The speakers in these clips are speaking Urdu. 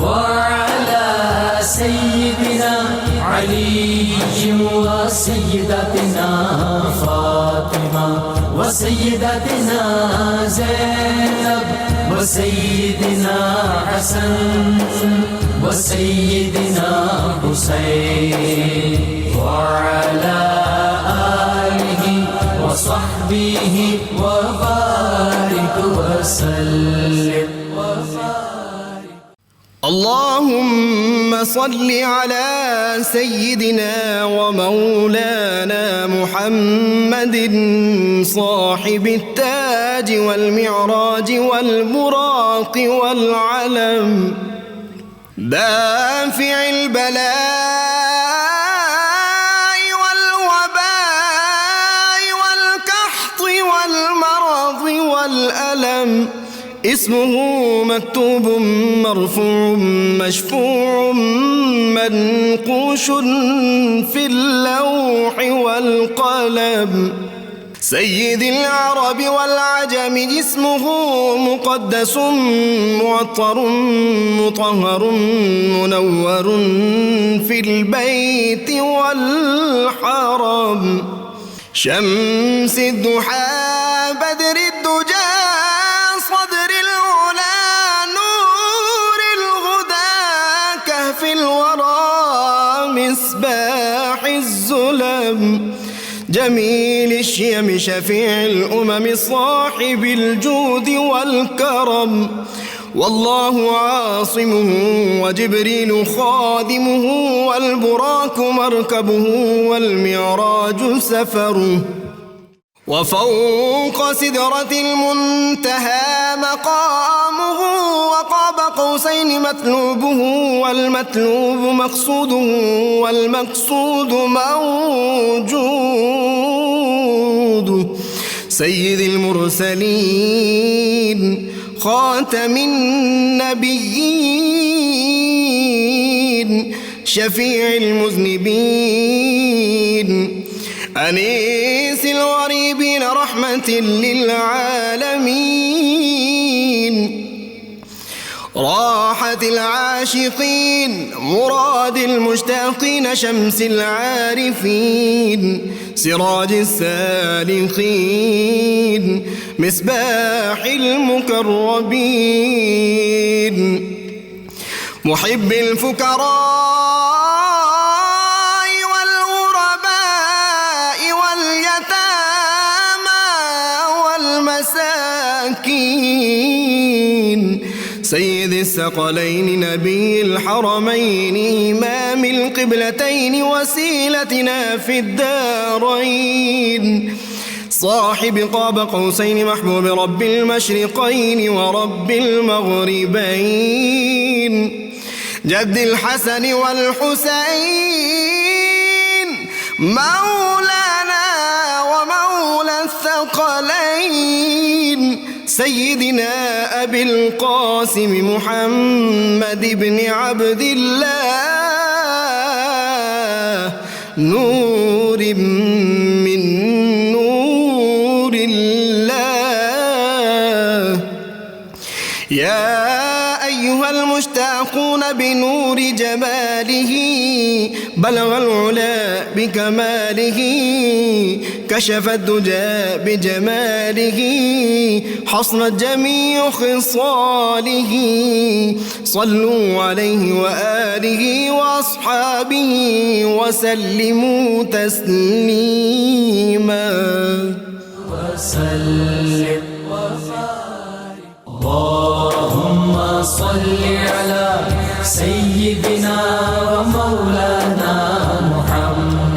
وعلى سيدنا علي وسيدتنا فاطمة وسيدتنا زينب وسيدنا حسن وسيدنا حسين وعلى آله وصحبه وبارك وسلم. اللهم صل على سيدنا ومولانا محمد صاحب التاج والمعراج والبراق والعلم دافع البلاء والوباء والقحط والمرض والألم اسمه مكتوب مرفوع مشفوع منقوش في اللوح والقلم سيد العرب والعجم اسمه مقدس معطر مطهر منور في البيت والحرم شمس الضحى بدر الدجى صدر العلا نور الهدى كهف الورى مصباح الظلم جميل الشيم شفيع الأمم صاحب الجود والكرم والله عاصمه وجبريل خادمه والبراك مركبه والمعراج سفره وفوق سدرة المنتهى مقامه وقاب قوسين مطلوبه والمطلوب مقصوده والمقصود موجود سيد المرسلين خاتم النبيين شفيع المذنبين أنيس الغريبين رحمة للعالمين راحة العاشقين مراد المشتاقين شمس العارفين سراج السالكين مصباح المقربين محب الفقراء سيد الثقلين نبي الحرمين إمام القبلتين وسيلتنا في الدارين صاحب قاب قوسين محبوب رب المشرقين ورب المغربين جد الحسن والحسين مولانا ومولى الثقلين سيدنا أبي القاسم محمد بن عبد الله نور من نور الله يا أيها المشتاقون بنور جماله بلغ العلا بكماله كشف الدجى بجماله حصنت جميع خصاله صلوا عليه وآله وأصحابه وسلموا تسليما وسلم اللهم صل على سيدنا ومولانا محمد।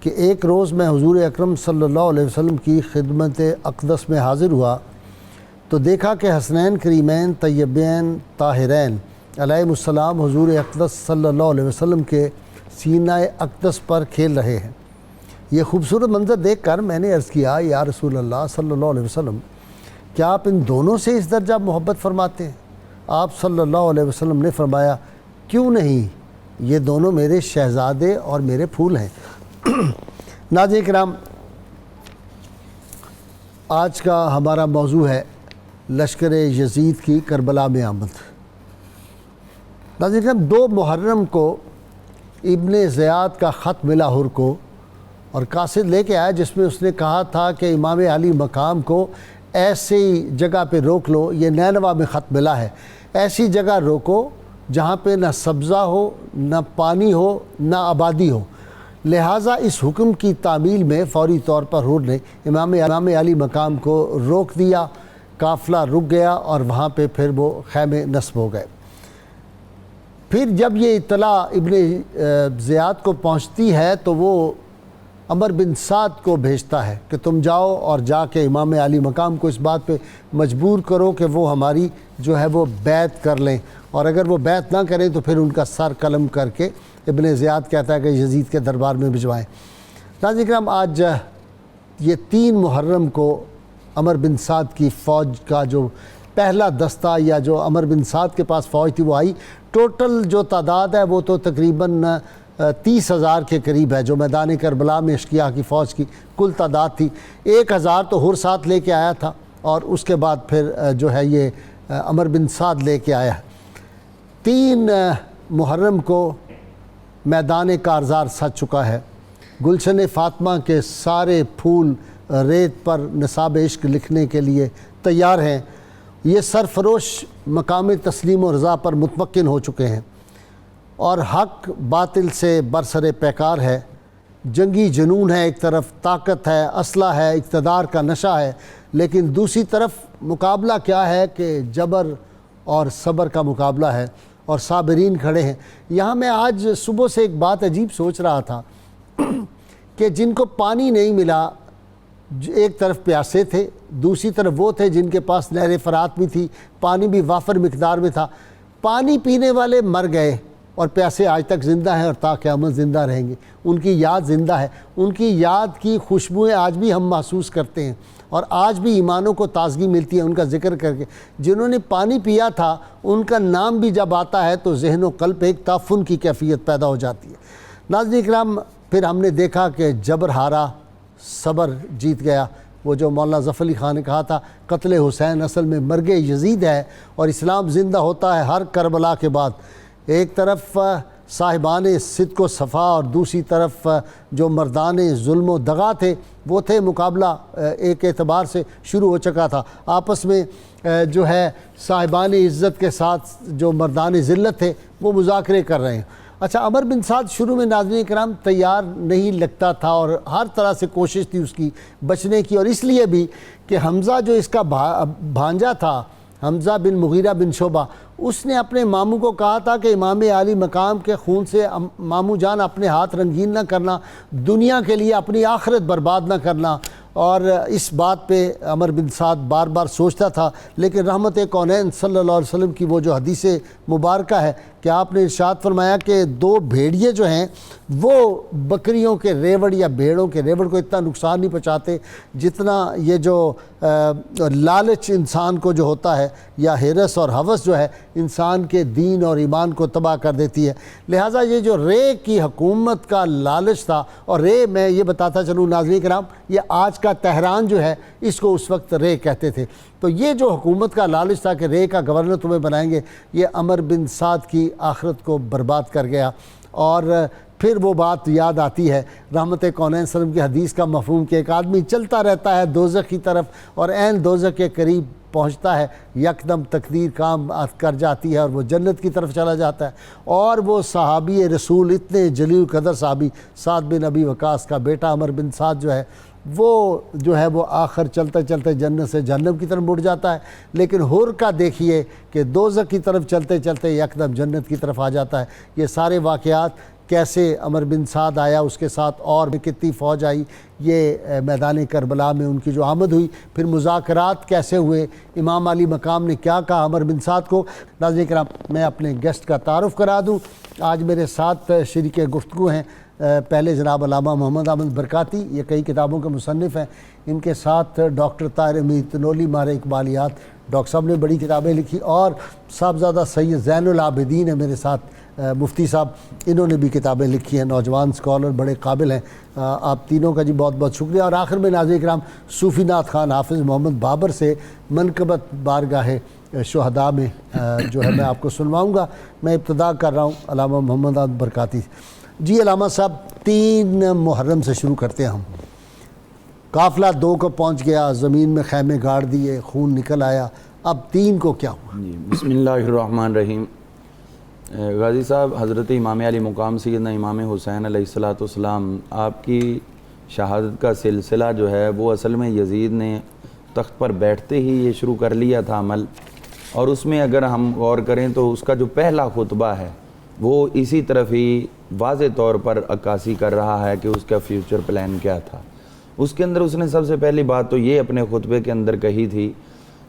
کہ ایک روز میں حضور اکرم صلی اللہ علیہ وسلم کی خدمت اقدس میں حاضر ہوا تو دیکھا کہ حسنین کریمین طیبین طاہرین علیہم السلام حضور اقدس صلی اللہ علیہ وسلم کے سینہ اقدس پر کھیل رہے ہیں۔ یہ خوبصورت منظر دیکھ کر میں نے عرض کیا یا رسول اللہ صلی اللہ علیہ وسلم، کیا آپ ان دونوں سے اس درجہ محبت فرماتے ہیں؟ آپ صلی اللہ علیہ وسلم نے فرمایا، کیوں نہیں، یہ دونوں میرے شہزادے اور میرے پھول ہیں۔ ناظرین کرام، آج کا ہمارا موضوع ہے لشکر یزید کی کربلا میں آمد۔ ناظرین کرام، 2 محرم کو ابن زیاد کا خط ملا حر کو، اور قاصد لے کے آیا جس میں اس نے کہا تھا کہ امام علی مقام کو ایسی جگہ پہ روک لو، یہ نینوا میں خط ملا ہے، ایسی جگہ روکو جہاں پہ نہ سبزہ ہو، نہ پانی ہو، نہ آبادی ہو۔ لہٰذا اس حکم کی تعمیل میں فوری طور پر حر نے امام علی مقام کو روک دیا، قافلہ رک گیا اور وہاں پہ پھر وہ خیمے نصب ہو گئے۔ پھر جب یہ اطلاع ابن زیاد کو پہنچتی ہے تو وہ عمر بن سعد کو بھیجتا ہے کہ تم جاؤ اور جا کے امام علی مقام کو اس بات پہ مجبور کرو کہ وہ ہماری جو ہے وہ بیعت کر لیں، اور اگر وہ بیعت نہ کریں تو پھر ان کا سر قلم کر کے ابن زیاد کہتا ہے کہ یزید کے دربار میں بھجوائیں۔ ناظرین کرام، آج یہ 3 محرم کو عمر بن سعد کی فوج کا جو پہلا دستہ یا جو عمر بن سعد کے پاس فوج تھی وہ آئی۔ ٹوٹل جو تعداد ہے وہ تو تقریباً 30,000 کے قریب ہے جو میدان کربلا میں اشقیاء کی فوج کی کل تعداد تھی۔ 1,000 تو حر ساتھ لے کے آیا تھا، اور اس کے بعد پھر جو ہے یہ عمر بن سعد لے کے آیا۔ 3 محرم کو میدان کارزار سج چکا ہے، گلشن فاطمہ کے سارے پھول ریت پر نصاب عشق لکھنے کے لیے تیار ہیں۔ یہ سرفروش مقام تسلیم و رضا پر متمکن ہو چکے ہیں، اور حق باطل سے برسر پیکار ہے۔ جنگی جنون ہے، ایک طرف طاقت ہے، اسلحہ ہے، اقتدار کا نشہ ہے، لیکن دوسری طرف مقابلہ کیا ہے کہ جبر اور صبر کا مقابلہ ہے، اور صابرین کھڑے ہیں۔ یہاں میں آج صبح سے ایک بات عجیب سوچ رہا تھا کہ جن کو پانی نہیں ملا، ایک طرف پیاسے تھے، دوسری طرف وہ تھے جن کے پاس نہر فرات بھی تھی، پانی بھی وافر مقدار میں تھا۔ پانی پینے والے مر گئے اور پیاسے آج تک زندہ ہیں اور تا قیامت زندہ رہیں گے۔ ان کی یاد زندہ ہے، ان کی یاد کی خوشبوئیں آج بھی ہم محسوس کرتے ہیں، اور آج بھی ایمانوں کو تازگی ملتی ہے ان کا ذکر کر کے۔ جنہوں نے پانی پیا تھا ان کا نام بھی جب آتا ہے تو ذہن و قلب ایک تعفن کی کیفیت پیدا ہو جاتی ہے۔ ناظرین کرام، پھر ہم نے دیکھا کہ جبر ہارا، صبر جیت گیا۔ وہ جو مولانا ظفر علی خان نے کہا تھا قتل حسین اصل میں مرگ یزید ہے، اور اسلام زندہ ہوتا ہے ہر کربلا کے بعد۔ ایک طرف صاحبان صدق و صفا اور دوسری طرف جو مردان ظلم و دغا تھے وہ تھے۔ مقابلہ ایک اعتبار سے شروع ہو چکا تھا، آپس میں جو ہے صاحبان عزت کے ساتھ جو مردان ذلت تھے وہ مذاکرے کر رہے ہیں۔ اچھا، عمر بن سعد شروع میں ناظرین کرام تیار نہیں لگتا تھا، اور ہر طرح سے کوشش تھی اس کی بچنے کی، اور اس لیے بھی کہ حمزہ جو اس کا بھانجا تھا، حمزہ بن مغیرہ بن شعبہ، اس نے اپنے ماموں کو کہا تھا کہ امام علی مقام کے خون سے ماموں جان اپنے ہاتھ رنگین نہ کرنا، دنیا کے لیے اپنی آخرت برباد نہ کرنا۔ اور اس بات پہ عمر بن سعد بار بار سوچتا تھا، لیکن رحمت کونین صلی اللہ علیہ وسلم کی وہ جو حدیث مبارکہ ہے کہ آپ نے ارشاد فرمایا کہ 2 بھیڑیے جو ہیں وہ بکریوں کے ریوڑ یا بھیڑوں کے ریوڑ کو اتنا نقصان نہیں پہنچاتے جتنا یہ جو لالچ انسان کو جو ہوتا ہے، یا ہرس اور ہوس جو ہے انسان کے دین اور ایمان کو تباہ کر دیتی ہے۔ لہٰذا یہ جو رے کی حکومت کا لالچ تھا، اور رے میں یہ بتاتا چلوں ناظرین کرام، یہ آج کا تہران جو ہے اس کو اس وقت رے کہتے تھے۔ تو یہ جو حکومت کا لالچ تھا کہ رے کا گورنر تمہیں بنائیں گے، یہ عمر بن سعد کی آخرت کو برباد کر گیا۔ اور پھر وہ بات یاد آتی ہے رحمت کونین صلی اللہ علیہ وسلم کی حدیث کا مفہوم کہ ایک آدمی چلتا رہتا ہے دوزخ کی طرف، اور عین دوزخ کے قریب پہنچتا ہے، یکدم تقدیر کام کر جاتی ہے اور وہ جنت کی طرف چلا جاتا ہے۔ اور وہ صحابی رسول، اتنے جلیل قدر صحابی سعد بن ابی وقاص کا بیٹا عمر بن سعد جو ہے وہ آخر چلتے چلتے جنت سے جہنم کی طرف مڑ جاتا ہے، لیکن حر کا دیکھیے کہ دوزخ کی طرف چلتے چلتے یکدم جنت کی طرف آ جاتا ہے۔ یہ سارے واقعات کیسے عمر بن سعد آیا، اس کے ساتھ اور کتنی فوج آئی، یہ میدان کربلا میں ان کی جو آمد ہوئی، پھر مذاکرات کیسے ہوئے، امام علی مقام نے کیا کہا عمر بن سعد کو۔ ناظرین کرام، میں اپنے گیسٹ کا تعارف کرا دوں۔ آج میرے ساتھ شریک گفتگو ہیں پہلے جناب علامہ محمد احمد برکاتی، یہ کئی کتابوں کے مصنف ہیں۔ ان کے ساتھ ڈاکٹر طاہر امید تنولی، ماہر اقبالیات، ڈاکٹر صاحب نے بڑی کتابیں لکھی، اور صاحبزادہ سید زین العابدین ہے میرے ساتھ، مفتی صاحب، انہوں نے بھی کتابیں لکھی ہیں، نوجوان اسکالر، بڑے قابل ہیں۔ آپ تینوں کا جی بہت بہت شکریہ۔ اور آخر میں ناظرین کرام، صوفی نعت خان حافظ محمد بابر سے منقبت بارگاہ شہداء میں جو ہے میں آپ کو سنواؤں گا۔ میں ابتدا کر رہا ہوں علامہ محمد احمد برکاتی۔ جی علامہ صاحب، 3 محرم سے شروع کرتے ہیں ہم۔ قافلہ 2 کو پہنچ گیا، زمین میں خیمے گاڑ دیے، خون نکل آیا، اب 3 کو کیا ہوا؟ جی بسم اللہ الرحمن الرحیم۔ غازی صاحب، حضرت امام علی مقام سیدنا امام حسین علیہ السلام، آپ کی شہادت کا سلسلہ جو ہے وہ اصل میں یزید نے تخت پر بیٹھتے ہی یہ شروع کر لیا تھا عمل، اور اس میں اگر ہم غور کریں تو اس کا جو پہلا خطبہ ہے وہ اسی طرف ہی واضح طور پر عکاسی کر رہا ہے کہ اس کا فیوچر پلان کیا تھا۔ اس کے اندر اس نے سب سے پہلی بات تو یہ اپنے خطبے کے اندر کہی تھی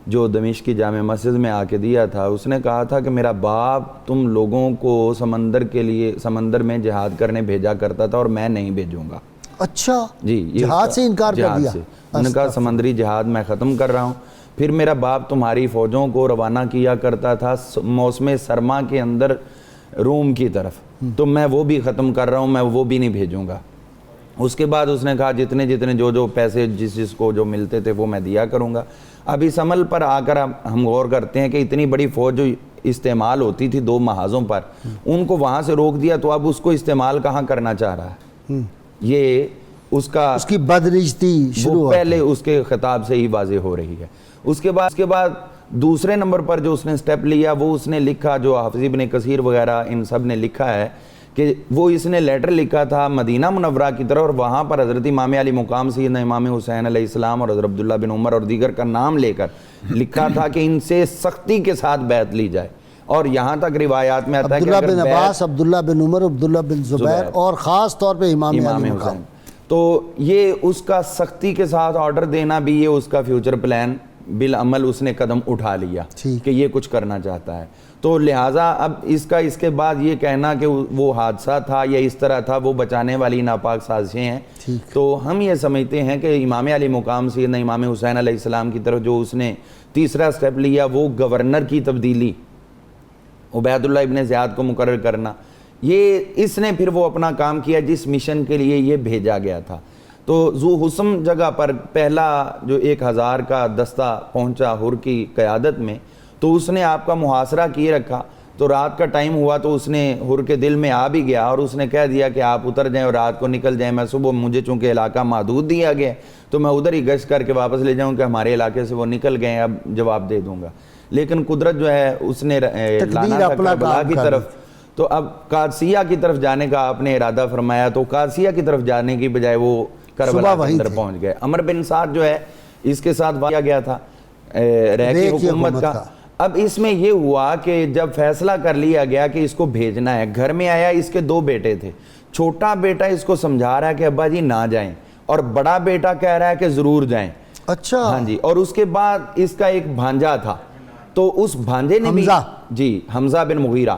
جو دمشق کی جامع مسجد میں آ کے دیا تھا۔ اس نے کہا تھا کہ میرا باپ تم لوگوں کو سمندر میں جہاد کرنے بھیجا کرتا تھا اور میں نہیں بھیجوں گا۔ اچھا، جی، جہاد سے انکار کر دیا۔ انہوں نے کہا سمندری جہاد میں ختم کر رہا ہوں۔ پھر میرا باپ تمہاری فوجوں کو روانہ کیا کرتا تھا موسم سرما کے اندر روم کی طرف، تو میں وہ بھی ختم کر رہا ہوں، میں وہ بھی نہیں بھیجوں گا۔ اس کے بعد اس نے کہا جتنے جو پیسے جس کو جو ملتے تھے وہ میں دیا کروں گا۔ اب اس عمل پر آ کر ہم غور کرتے ہیں کہ اتنی بڑی فوج جو استعمال ہوتی تھی 2 محاذوں پر، ان کو وہاں سے روک دیا، تو اب اس کو استعمال کہاں کرنا چاہ رہا ہے؟ یہ اس کی بدنیتی شروع پہلے اس کے خطاب سے ہی واضح ہو رہی ہے۔ اس کے بعد دوسرے نمبر پر جو اس نے سٹیپ لیا وہ اس نے لکھا، جو حافظ ابن کثیر وغیرہ ان سب نے لکھا ہے، کہ وہ اس نے لیٹر لکھا تھا مدینہ منورہ کی طرف، اور وہاں پر حضرت امام علی مقام سیدنا امام حسین علیہ السلام اور حضرت عبداللہ بن عمر اور دیگر کا نام لے کر لکھا تھا کہ ان سے سختی کے ساتھ بیعت لی جائے۔ اور یہاں تک روایات میں آتا ہے کہ عبداللہ بن عباس، عبداللہ بن عمر، عبداللہ بن زبیر، اور خاص طور پہ امام علی مقام، تو یہ اس کا سختی کے ساتھ آرڈر دینا بھی یہ اس کا فیوچر پلان بالعمل اس نے قدم اٹھا لیا کہ یہ کچھ کرنا چاہتا ہے۔ تو لہٰذا اب اس کے بعد یہ کہنا کہ وہ حادثہ تھا یا اس طرح تھا، وہ بچانے والی ناپاک سازشیں ہیں۔ تو ہم یہ سمجھتے ہیں کہ امام علی مقام سیدنا امام حسین علیہ السلام کی طرف جو اس نے تیسرا سٹیپ لیا وہ گورنر کی تبدیلی، عبید اللہ ابن زیاد کو مقرر کرنا، یہ اس نے پھر وہ اپنا کام کیا جس مشن کے لیے یہ بھیجا گیا تھا۔ تو ذو حسم جگہ پر پہلا جو 1000 کا دستہ پہنچا حر کی قیادت میں، تو اس نے آپ کا محاصرہ کیے رکھا۔ تو رات کا ٹائم ہوا تو اس نے حر کے دل میں آ بھی گیا اور اس نے کہہ دیا کہ آپ اتر جائیں اور رات کو نکل جائیں، میں صبح، مجھے چونکہ علاقہ محدود دیا گیا تو میں ادھر ہی گشت کر کے واپس لے جاؤں کہ ہمارے علاقے سے وہ نکل گئے، اب جواب دے دوں گا۔ لیکن قدرت جو ہے اس نے لانا تھا کربلا کی طرف، تو اب قادسیہ کی طرف جانے کا آپ نے ارادہ فرمایا، تو قادسیہ کی طرف جانے کی بجائے وہ کربلا کے اندر پہنچ گئے۔ عمر بن سعد جو ہے اس کے ساتھ واقعہ گیا تھا رہ کی حکومت کا۔ اب اس میں یہ ہوا کہ جب فیصلہ کر لیا گیا کہ اس کو بھیجنا ہے، گھر میں آیا، اس کے 2 بیٹے تھے، چھوٹا بیٹا اس کو سمجھا رہا ہے کہ ابا جی نہ جائیں، اور بڑا بیٹا کہہ رہا ہے کہ ضرور جائیں۔ اچھا، ہاں جی۔ اور اس کے بعد اس کا ایک بھانجا تھا، تو اس بھانجے نے بھی، جی حمزہ بن مغیرہ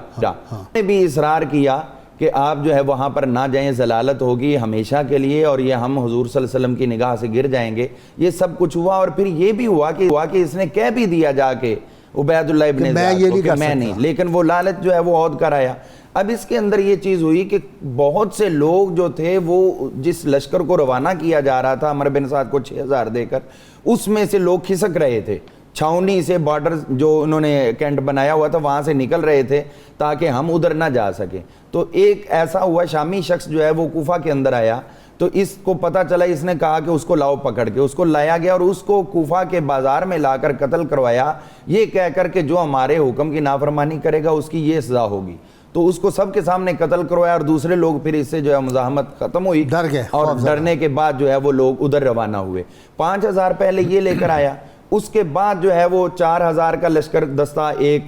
نے بھی اصرار کیا کہ آپ جو ہے وہاں پر نہ جائیں، ضلالت ہوگی ہمیشہ کے لیے اور یہ ہم حضور صلی اللہ علیہ وسلم کی نگاہ سے گر جائیں گے۔ یہ سب کچھ ہوا، اور پھر یہ بھی ہوا کہ اس نے کہہ بھی دیا جا کے عبید اللہ ابن زیاد کو کہ میں نہیں، لیکن وہ لالچ جو ہے وہ عہد کر آیا۔ اب اس کے اندر یہ چیز ہوئی کہ بہت سے لوگ جو تھے وہ جس لشکر کو روانہ کیا جا رہا تھا عمر بن سعد کو 6000 دے کر، اس میں سے لوگ کھسک رہے تھے، چھاؤنی سے بارڈر جو انہوں نے کینٹ بنایا ہوا تھا وہاں سے نکل رہے تھے تاکہ ہم ادھر نہ جا سکیں۔ تو ایک ایسا ہوا شامی شخص جو ہے وہ کوفہ کے اندر آیا، تو اس کو پتہ چلا، اس نے کہا کہ اس کو لاؤ پکڑ کے، اس کو لایا گیا اور اس کو کوفہ کے بازار میں لا کر قتل کروایا، یہ کہہ کر کہ جو ہمارے حکم کی نافرمانی کرے گا اس کی یہ سزا ہوگی۔ تو اس کو سب کے سامنے قتل کروایا، اور دوسرے لوگ پھر اس سے جو ہے مزاحمت ختم ہوئی، ڈر گئے، اور ڈرنے کے بعد جو ہے وہ لوگ ادھر روانہ ہوئے۔ 5000 پہلے یہ لے کر آیا، اس کے بعد جو ہے وہ 4000 کا لشکر دستہ ایک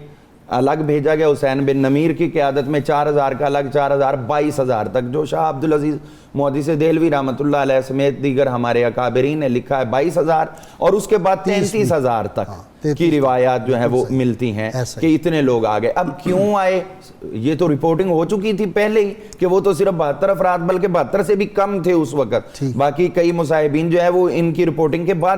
الگ بھیجا گیا حسین بن نمیر کی قیادت میں 4000 کا الگ 4000 22,000 تک، جو شاہ عبدالعزیز محدث دہلوی رحمۃ اللہ علیہ سمیت دیگر ہمارے اکابرین نے لکھا ہے 22,000، اور اس کے بعد 33,000 تک کی روایات جو ہیں وہ ملتی ہیں کہ اتنے لوگ آ گئے۔ اب کیوں آئے؟ یہ تو رپورٹنگ ہو چکی تھی پہلے ہی کہ وہ تو صرف 72 افراد بلکہ 72 سے بھی کم تھے اس وقت، باقی کئی مصاحبین جو ہے وہ ان کی رپورٹنگ کے بعد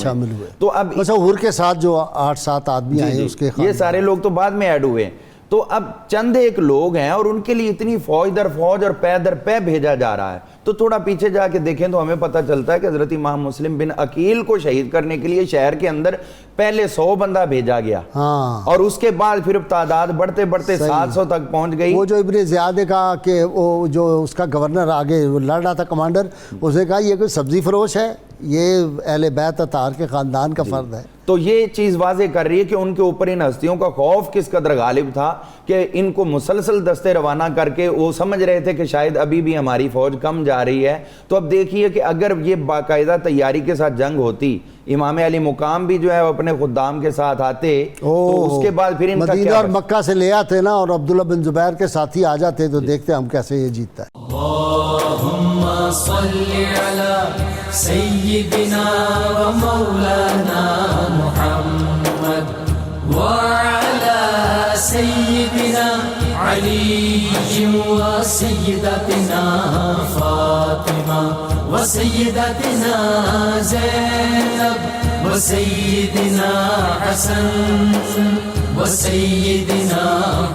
شامل ہوئے۔ تو اب ظہور کے ساتھ جو 8-7 آدمی آئے اس کے یہ سارے لوگ تو بعد میں ایڈ ہوئے، تو اب چند ایک لوگ ہیں اور ان کے لیے اتنی فوج در فوج اور پے در پے بھیجا جا رہا ہے۔ تو تھوڑا پیچھے جا کے دیکھیں تو ہمیں پتہ چلتا ہے کہ حضرت امام مسلم بن عقیل کو شہید کرنے کے لیے شہر کے اندر پہلے 100 بندہ بھیجا گیا، اور اس کے بعد پھر تعداد بڑھتے بڑھتے 700 تک پہنچ گئی۔ وہ جو ابن زیاد نے کہا کہ وہ جو اس کا گورنر آگے لڑ رہا تھا کمانڈر، اس نے کہا یہ کوئی سبزی فروش ہے، یہ اہل بیت اطہار کے خاندان کا فرد ہے۔ تو یہ چیز واضح کر رہی ہے کہ ان کے اوپر ان ہستیوں کا خوف کس قدر غالب تھا کہ ان کو مسلسل دستے روانہ کر کے وہ سمجھ رہے تھے کہ شاید ابھی بھی ہماری فوج کم جا رہی ہے۔ تو اب دیکھیے کہ اگر یہ باقاعدہ تیاری کے ساتھ جنگ ہوتی، امام علی مقام بھی جو ہے اپنے خدام کے ساتھ آتے، تو اس کے بعد پھر ان کا مدینہ اور مکہ سے لے آتے نا، اور عبداللہ بن زبیر کے ساتھی آ جاتے تو دیکھتے ہم کیسے یہ جیتتا ہے۔ اللهم صل على سيدنا ومولانا محمد وعلى سيدنا علي وسيدتنا فاطمة وسيدتنا زينب وسيدنا حسن وسيدنا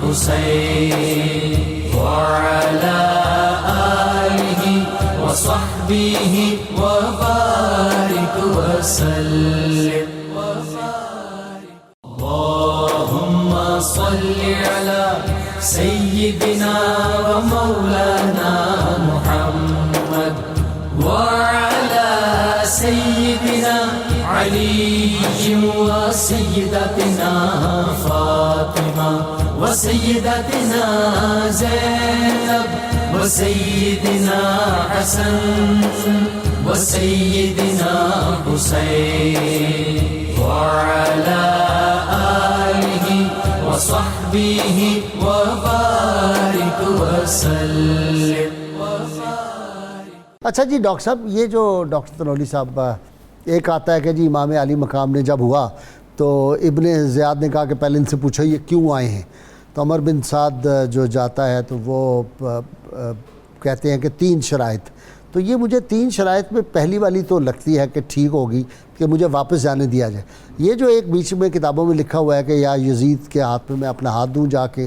حسين وعلى آله وصحبه وبارك وسلم اللهم صل على سيدنا ومولانا محمد وعلى سيدنا علي وسيدتنا فاطمة وسيدتنا زينب وسيدنا حسن وسيدنا حسين وعلى آله وصحبه وبارك وسلم۔ اچھا جی ڈاکٹر صاحب، یہ جو ڈاکٹر تنولی صاحب، ایک آتا ہے کہ جی امام علی مقام نے جب ہوا تو ابن زیاد نے کہا کہ پہلے ان سے پوچھو یہ کیوں آئے ہیں، تو عمر بن سعد جو جاتا ہے تو وہ کہتے ہیں کہ 3 شرائط، تو یہ مجھے 3 شرائط میں پہلی والی تو لگتی ہے کہ ٹھیک ہوگی کہ مجھے واپس جانے دیا جائے۔ یہ جو ایک بیچ میں کتابوں میں لکھا ہوا ہے کہ یا یزید کے ہاتھ میں اپنا ہاتھ دوں جا کے،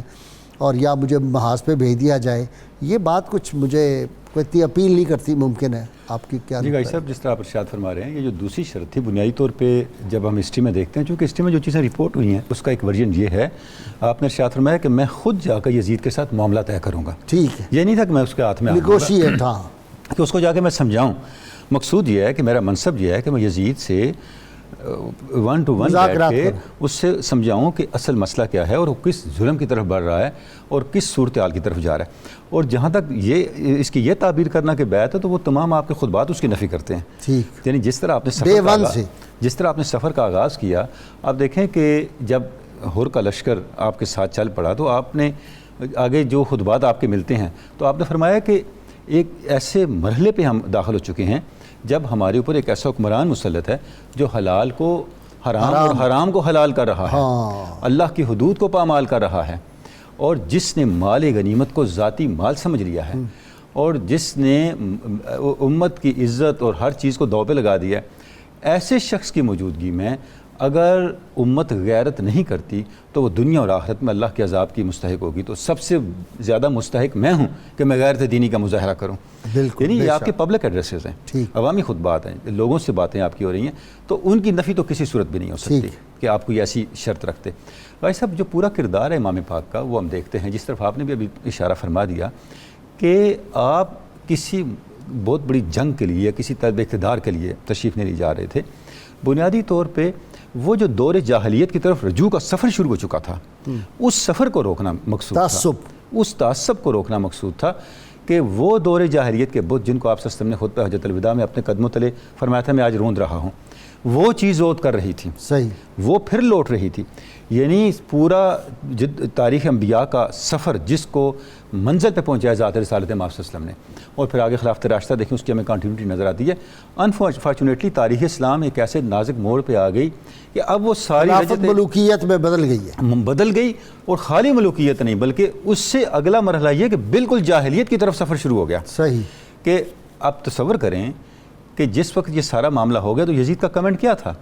اور یا مجھے محاذ پہ بھیج دیا جائے، یہ بات کچھ مجھے کوئی اتنی اپیل نہیں کرتی۔ ممکن ہے آپ کی کیا؟ جی بھائی صاحب، جس طرح آپ ارشاد فرما رہے ہیں، یہ جو دوسری شرط تھی بنیادی طور پہ جب ہم ہسٹری میں دیکھتے ہیں، چونکہ ہسٹری میں جو چیزیں رپورٹ ہوئی ہیں اس کا ایک ورژن یہ ہے، آپ نے ارشاد فرمایا کہ میں خود جا کر یزید کے ساتھ معاملہ طے کروں گا۔ ٹھیک ہے، یہ نہیں تھا کہ میں اس کے ہاتھ میں نیگوشیٹ، ہاں، کہ اس کو جا کے میں سمجھاؤں۔ مقصود یہ ہے کہ میرا منصب یہ ہے کہ میں یزید سے 1 to 1 بیٹھ کے اس سے سمجھاؤں کہ اصل مسئلہ کیا ہے اور وہ کس ظلم کی طرف بڑھ رہا ہے اور کس صورتحال کی طرف جا رہا ہے۔ اور جہاں تک اس کی یہ تعبیر کرنا کہ بیعت ہے، تو وہ تمام آپ کے خطبات اس کی نفی کرتے ہیں۔ ٹھیک، یعنی جس طرح آپ نے سفر کا آغاز کیا، آپ دیکھیں کہ جب ہر کا لشکر آپ کے ساتھ چل پڑا تو آپ نے آگے جو خطبات آپ کے ملتے ہیں تو آپ نے فرمایا کہ ایک ایسے مرحلے پہ ہم داخل ہو چکے ہیں جب ہمارے اوپر ایک ایسا حکمران مسلط ہے جو حلال کو حرام اور حرام کو حلال کر رہا ہے، اللہ کی حدود کو پامال کر رہا ہے، اور جس نے مال غنیمت کو ذاتی مال سمجھ لیا ہے، اور جس نے امت کی عزت اور ہر چیز کو داؤ پہ لگا دیا ہے، ایسے شخص کی موجودگی میں اگر امت غیرت نہیں کرتی تو وہ دنیا اور آخرت میں اللہ کے عذاب کی مستحق ہوگی۔ تو سب سے زیادہ مستحق میں ہوں کہ میں غیرت دینی کا مظاہرہ کروں۔ یعنی یہ آپ کے پبلک ایڈریسز ہیں، عوامی خطبات ہیں، لوگوں سے باتیں آپ کی ہو رہی ہیں، تو ان کی نفی تو کسی صورت بھی نہیں ہو سکتی کہ آپ کوئی ایسی شرط رکھتے۔ بھائی صاحب، جو پورا کردار ہے امام پاک کا وہ ہم دیکھتے ہیں، جس طرف آپ نے بھی ابھی اشارہ فرما دیا کہ آپ کسی بہت بڑی جنگ کے لیے، کسی طلب اقتدار کے لیے تشریف نہیں لے جا رہے تھے۔ بنیادی طور پہ وہ جو دور جاہلیت کی طرف رجوع کا سفر شروع ہو چکا تھا، اس سفر کو روکنا مقصود تھا، اس تعصب کو روکنا مقصود تھا کہ وہ دور جاہلیت کے بت جن کو آپ صلی اللہ علیہ وسلم نے خود پہ حجۃ الوداع میں اپنے قدموں تلے فرمایا تھا میں آج روند رہا ہوں، وہ چیز اوت کر رہی تھی، صحیح، وہ پھر لوٹ رہی تھی. یعنی پورا تاریخ انبیاء کا سفر جس کو منزل پہ پہنچایا ذات رسالت مآب صلی اللہ علیہ وسلم نے، اور پھر آگے خلافت راشدہ دیکھیں، اس کی ہمیں کنٹینیوٹی نظر آتی ہے. انفارچونیٹلی تاریخ اسلام ایک ایسے نازک موڑ پہ آ گئی کہ اب وہ ساری خلافت ملوکیت میں بدل گئی اور خالی ملوکیت نہیں بلکہ اس سے اگلا مرحلہ یہ کہ بالکل جاہلیت کی طرف سفر شروع ہو گیا. صحیح، کہ آپ تصور کریں کہ جس وقت یہ سارا معاملہ ہو گیا تو یزید کا کمنٹ کیا تھا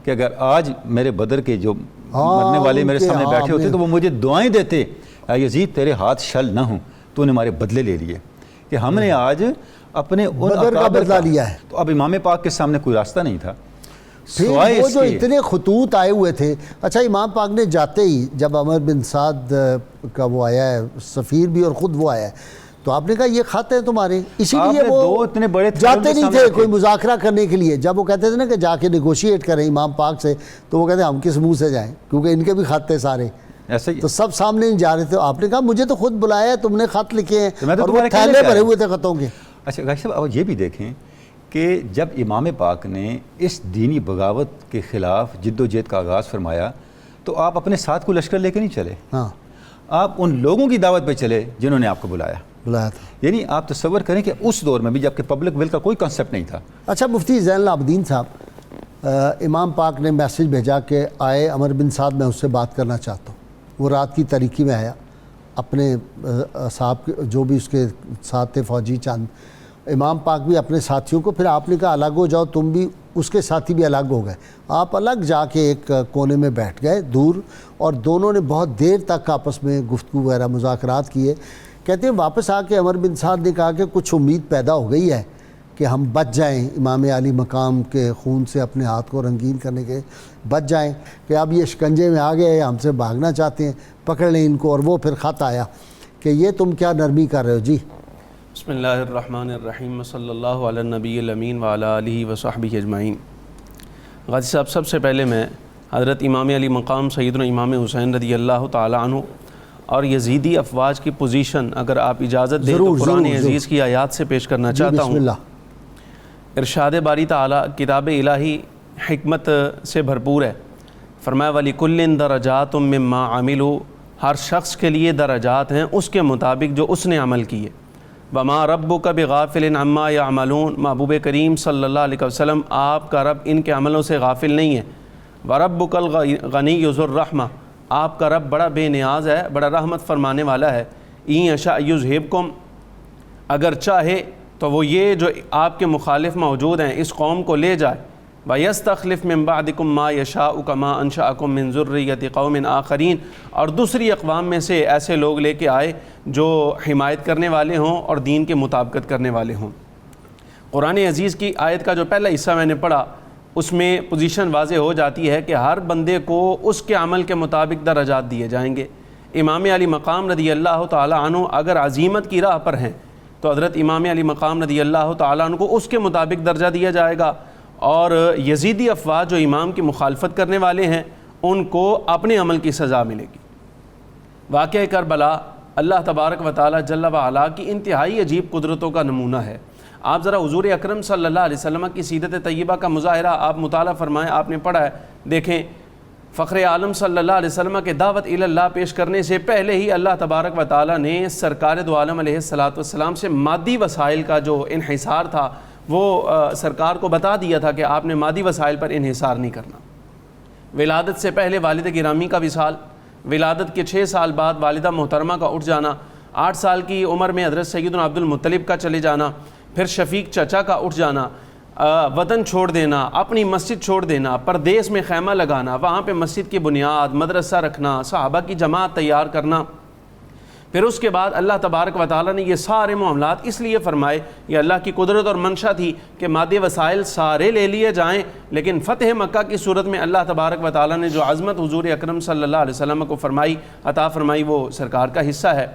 کہ اگر آج میرے بدر کے جو مرنے والے میرے سامنے بیٹھے ہوتے تو وہ مجھے دعائیں دیتے، اے یزید تیرے ہاتھ شل نہ ہوں، تو نے ہمارے بدلے لے لیے کہ ہم نے آج اپنے بدر کا بدلہ لیا ہے. تو اب امام پاک کے سامنے کوئی راستہ نہیں تھا پھر وہ جو اتنے خطوط آئے ہوئے تھے. اچھا، امام پاک نے جاتے ہی جب عمر بن سعد کا وہ آیا ہے سفیر بھی اور خود وہ آیا ہے تو آپ نے کہا یہ خط ہیں تمہارے، اسی لیے وہ اتنے بڑے جاتے نہیں تھے کوئی مذاکرہ کرنے کے لیے. جب وہ کہتے تھے نا کہ جا کے نیگوشیٹ کریں امام پاک سے تو وہ کہتے ہیں ہم کس منہ سے جائیں، کیونکہ ان کے بھی خط تھے سارے، ایسے تو سب سامنے نہیں جا رہے تھے. آپ نے کہا مجھے تو خود بلایا ہے، تم نے خط لکھے ہیں اور وہ تھیلے بھرے ہوئے تھے خطوں کے. اچھا غازی صاحب، اب یہ بھی دیکھیں کہ جب امام پاک نے اس دینی بغاوت کے خلاف جد و جہد کا آغاز فرمایا تو آپ اپنے ساتھ کو لشکر لے کے نہیں چلے، ہاں، آپ ان لوگوں کی دعوت پہ چلے جنہوں نے آپ کو بلایا تھا. یعنی آپ تصور کریں کہ اس دور میں بھی جب کہ پبلک ول کا کوئی کنسیپٹ نہیں تھا. اچھا، مفتی زین العابدین صاحب، امام پاک نے میسج بھیجا کہ آئے عمر بن سعد میں اس سے بات کرنا چاہتا ہوں. وہ رات کی تاریکی میں آیا، اپنے صاحب جو بھی اس کے ساتھ تھے فوجی چند، امام پاک بھی اپنے ساتھیوں کو، پھر آپ نے کہا الگ ہو جاؤ تم بھی، اس کے ساتھی بھی الگ ہو گئے. آپ الگ جا کے ایک کونے میں بیٹھ گئے دور، اور دونوں نے بہت دیر تک آپس میں گفتگو وغیرہ مذاکرات کیے. کہتے ہیں واپس آ کے عمر بن سعد نے کہا کہ کچھ امید پیدا ہو گئی ہے کہ ہم بچ جائیں امام علی مقام کے خون سے اپنے ہاتھ کو رنگین کرنے کے، بچ جائیں کہ اب یہ شکنجے میں آ گئے، ہم سے بھاگنا چاہتے ہیں، پکڑ لیں ان کو. اور وہ پھر خط آیا کہ یہ تم کیا نرمی کر رہے ہو جی. بسم اللہ الرحمن الرحیم، صلی اللہ علی النبی الامین وعلی آلہ وصحبہ اجمعین. غازی صاحب، سب سے پہلے میں حضرت امام علی مقام سیدنا امام حسین رضی اللہ تعالی عنہ اور یزیدی افواج کی پوزیشن اگر آپ اجازت دیں تو قرآن عزیز کی آیات سے پیش کرنا چاہتا ہوں. ارشاد باری تعالی کتاب الہی حکمت سے بھرپور ہے. فرمایا وَلِكُلٍّ دَرَجَاتٌ مِّمَّا عَمِلُوا، ہر شخص کے لیے درجات ہیں اس کے مطابق جو اس نے عمل کیے. وَمَا رَبُّكَ بِغَافِلٍ عَمَّا يَعْمَلُونَ، محبوب کریم صلی اللہ علیہ وسلم آپ کا رب ان کے عملوں سے غافل نہیں ہے. وَرَبُّكَ الْغَنِيُّ ذُو الرَّحْمَةِ، آپ کا رب بڑا بے نیاز ہے، بڑا رحمت فرمانے والا ہے. اِن یشاء یذھبکم، اگر چاہے تو وہ یہ جو آپ کے مخالف موجود ہیں اس قوم کو لے جائے. وَيَسْتَخْلِفْ مِن بَعْدِكُم مَّا يَشَاءُ كَمَا أَنشَأَكُم مِّن ذُرِّيَّةِ قَوْمٍ آخَرِينَ، اور دوسری اقوام میں سے ایسے لوگ لے کے آئے جو حمایت کرنے والے ہوں اور دین کے مطابقت کرنے والے ہوں. قرآن عزیز کی آیت کا جو پہلا حصہ میں نے پڑھا اس میں پوزیشن واضح ہو جاتی ہے کہ ہر بندے کو اس کے عمل کے مطابق درجات دیے جائیں گے. امام علی مقام رضی اللہ تعالی عنہ اگر عزیمت کی راہ پر ہیں تو حضرت امام علی مقام رضی اللہ تعالی عنہ کو اس کے مطابق درجہ دیا جائے گا، اور یزیدی افواج جو امام کی مخالفت کرنے والے ہیں ان کو اپنے عمل کی سزا ملے گی. واقعہ کربلا اللہ تبارک و تعالی جل و علا کی انتہائی عجیب قدرتوں کا نمونہ ہے. آپ ذرا حضور اکرم صلی اللہ علیہ وسلم کی سیرت طیبہ کا مظاہرہ آپ مطالعہ فرمائیں، آپ نے پڑھا ہے، دیکھیں فخر عالم صلی اللہ علیہ وسلم کے دعوت الی اللہ پیش کرنے سے پہلے ہی اللہ تبارک و تعالی نے سرکار دو عالم علیہ السلام سے مادی وسائل کا جو انحصار تھا وہ سرکار کو بتا دیا تھا کہ آپ نے مادی وسائل پر انحصار نہیں کرنا. ولادت سے پہلے والد گرامی کا وصال، ولادت کے 6 سال بعد والدہ محترمہ کا اٹھ جانا، 8 سال کی عمر میں حضرت سیدنا عبد المطلب کا چلے جانا، پھر شفیق چچا کا اٹھ جانا، وطن چھوڑ دینا، اپنی مسجد چھوڑ دینا، پردیس میں خیمہ لگانا، وہاں پہ مسجد کی بنیاد، مدرسہ رکھنا، صحابہ کی جماعت تیار کرنا. پھر اس کے بعد اللہ تبارک و تعالیٰ نے یہ سارے معاملات اس لیے فرمائے، یہ اللہ کی قدرت اور منشا تھی کہ مادی وسائل سارے لے لیے جائیں، لیکن فتح مکہ کی صورت میں اللہ تبارک و تعالیٰ نے جو عظمت حضور اکرم صلی اللہ علیہ وسلم کو فرمائی، عطا فرمائی، وہ سرکار کا حصہ ہے.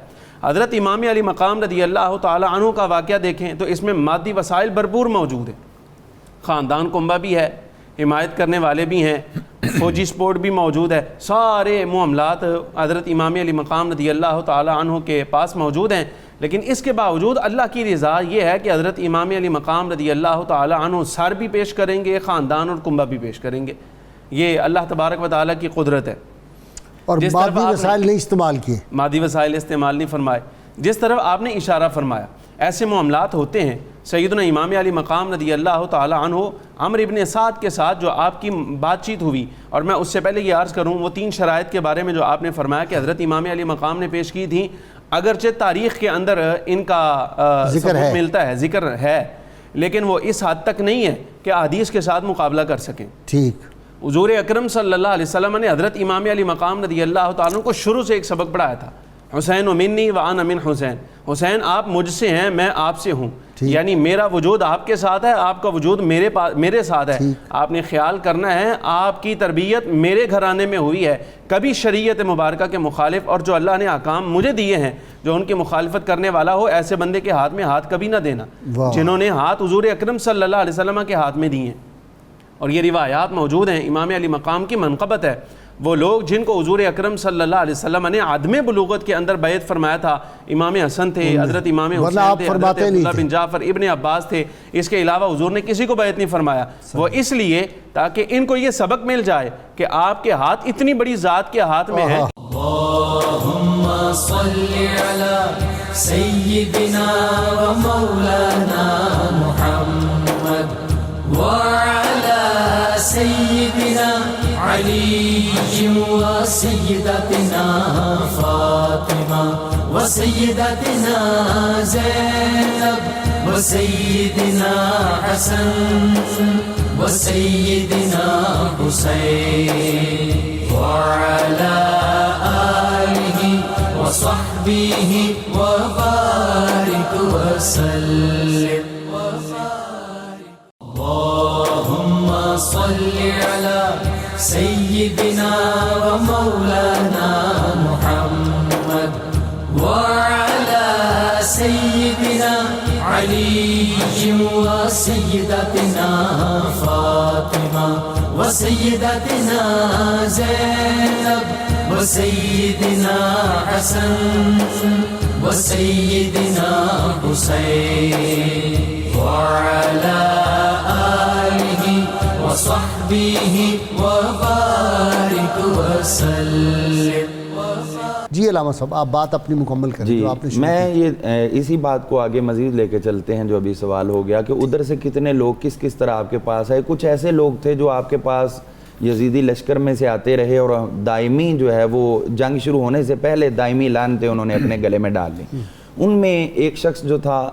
حضرت امام علی مقام رضی اللہ تعالی عنہ کا واقعہ دیکھیں تو اس میں مادی وسائل بھرپور موجود ہیں، خاندان کنبہ بھی ہے، حمایت کرنے والے بھی ہیں، فوجی سپورٹ بھی موجود ہے، سارے معاملات حضرت امام علی مقام رضی اللہ تعالی عنہ کے پاس موجود ہیں. لیکن اس کے باوجود اللہ کی رضا یہ ہے کہ حضرت امام علی مقام رضی اللہ تعالی عنہ سر بھی پیش کریں گے، خاندان اور کنبہ بھی پیش کریں گے. یہ اللہ تبارک و تعالیٰ کی قدرت ہے. اور مادی وسائل نہیں استعمال کیے، مادی وسائل استعمال نہیں فرمائے. جس طرف آپ نے اشارہ فرمایا ایسے معاملات ہوتے ہیں. سیدنا امام علی مقام رضی اللہ تعالی عنہ عمرو ابن سعد کے ساتھ جو آپ کی بات چیت ہوئی، اور میں اس سے پہلے یہ عرض کروں وہ 3 شرائط کے بارے میں جو آپ نے فرمایا کہ حضرت امام علی مقام نے پیش کی تھیں، اگرچہ تاریخ کے اندر ان کا ثبوت ملتا ہے، ذکر ہے، لیکن وہ اس حد تک نہیں ہے کہ احادیث کے ساتھ مقابلہ کر سکیں. ٹھیک. حضور اکرم صلی اللہ علیہ وسلم نے حضرت امام علی مقام رضی اللہ تعالیٰ عنہ کو شروع سے ایک سبق پڑھایا تھا، حسین و منی و انا من حسین. حسین آپ مجھ سے ہیں، میں آپ سے ہوں، یعنی میرا وجود آپ کے ساتھ ہے، آپ کا وجود میرے ساتھ ہے. آپ نے خیال کرنا ہے آپ کی تربیت میرے گھرانے میں ہوئی ہے، کبھی شریعت مبارکہ کے مخالف اور جو اللہ نے احکام مجھے دیے ہیں جو ان کی مخالفت کرنے والا ہو، ایسے بندے کے ہاتھ میں ہاتھ کبھی نہ دینا جنہوں نے ہاتھ حضور اکرم صلی اللہ علیہ وسلم کے ہاتھ میں دیے ہیں. اور یہ روایات موجود ہیں، امام علی مقام کی منقبت ہے. وہ لوگ جن کو حضور اکرم صلی اللہ علیہ وسلم نے عدم بلوغت کے اندر بیعت فرمایا تھا، امام حسن تھے، حضرت امام حسین تھے، حضرت عبداللہ بن جعفر، ابن عباس تھے. اس کے علاوہ حضور نے کسی کو بیعت نہیں فرمایا. وہ اس لیے تاکہ ان کو یہ سبق مل جائے کہ آپ کے ہاتھ اتنی بڑی ذات کے ہاتھ میں ہے. اللهم صل على سيدنا ومولانا محمد وعلى سيدنا علي وسيدتنا فاطمة وسيدتنا زينب وسيدنا حسن وسيدنا حسين وعلى آله وصحبه وبارك وسلم. اللهم صل على سيدنا ومولانا محمد وعلى سيدنا علي وسيدتنا فاطمة وسيدتنا زينب وسيدنا حسن وسيدنا حسين وعلى آله وصحبه وبارك وسلم. جی علامہ صاحب آپ بات اپنی مکمل کریں. جی جو آپ نے میں یہ اسی بات کو آگے مزید لے کے چلتے ہیں جو ابھی سوال ہو گیا کہ ادھر سے کتنے لوگ کس طرح آپ کے پاس آئے. کچھ ایسے لوگ تھے جو آپ کے پاس یزیدی لشکر میں سے آتے رہے اور دائمی جو ہے وہ جنگ شروع ہونے سے پہلے دائمی لعنتیں انہوں نے اپنے گلے میں ڈال لی. ان میں ایک شخص جو تھا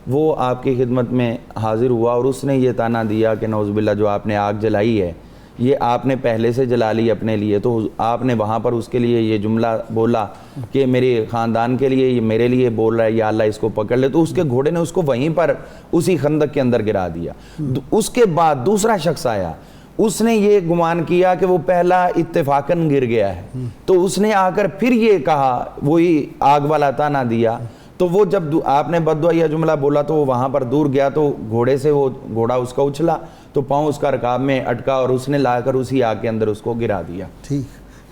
وہ آپ کی خدمت میں حاضر ہوا اور اس نے یہ تانا دیا کہ نعوذ باللہ جو آپ نے آگ جلائی ہے یہ آپ نے پہلے سے جلا لی اپنے لیے. تو آپ نے وہاں پر اس کے لیے یہ جملہ بولا کہ میرے خاندان کے لیے، یہ میرے لیے بول رہا ہے، یا اللہ اس کو پکڑ لے. تو اس کے گھوڑے نے اس کو وہیں پر اسی خندق کے اندر گرا دیا. اس کے بعد دوسرا شخص آیا، اس نے یہ گمان کیا کہ وہ پہلا اتفاقاً گر گیا ہے، تو اس نے آ کر پھر یہ کہا، وہی آگ والا تانا دیا. تو وہ جب آپ نے بددعا یہ جملہ بولا تو وہ وہاں پر دور گیا تو گھوڑے سے وہ گھوڑا اس کا اچھلا تو پاؤں اس کا رکاب میں اٹکا اور اس نے لا کر اسی آگ کے اندر اس کو گرا دیا. ٹھیک.